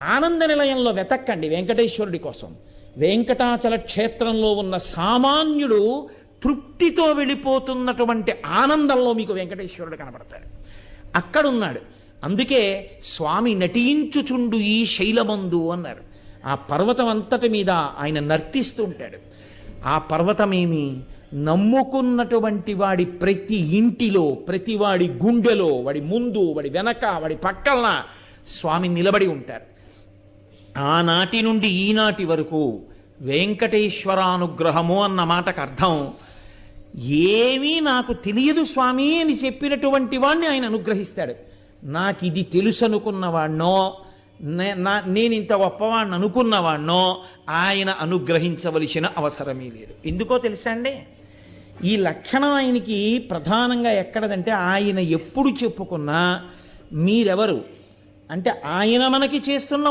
ఆనంద నిలయంలో వెతక్కండి వెంకటేశ్వరుడి కోసం. వెంకటాచల క్షేత్రంలో ఉన్న సామాన్యుడు తృప్తితో వెళ్ళిపోతున్నటువంటి ఆనందంలో మీకు వెంకటేశ్వరుడు కనబడతాడు. అక్కడున్నాడు. అందుకే స్వామి నటించుచుండు ఈ శైలమందు అన్నారు. ఆ పర్వతం అంతటి మీద ఆయన నర్తిస్తూ ఉంటాడు. ఆ పర్వతమేమి నమ్ముకున్నటువంటి వాడి ప్రతి ఇంటిలో, ప్రతి వాడి గుండెలో, వాడి ముందు, వాడి వెనక, వాడి పక్కన స్వామి నిలబడి ఉంటారు. ఆనాటి నుండి ఈనాటి వరకు వెంకటేశ్వరానుగ్రహము అన్న మాటకు అర్థం ఏమీ నాకు తెలియదు స్వామి అని చెప్పినటువంటి వాడిని ఆయన అనుగ్రహిస్తాడు. నాకు ఇది తెలుసు అనుకున్నవాడినో, నేను ఇంత గొప్పవాడిని అనుకున్నవాడినో ఆయన అనుగ్రహించవలసిన అవసరమే లేదు. ఎందుకో తెలుసా అండి? ఈ లక్షణం ఆయనకి ప్రధానంగా ఎక్కడదంటే, ఆయన ఎప్పుడు చెప్పుకున్నా మీరెవరు అంటే ఆయన మనకి చేస్తున్న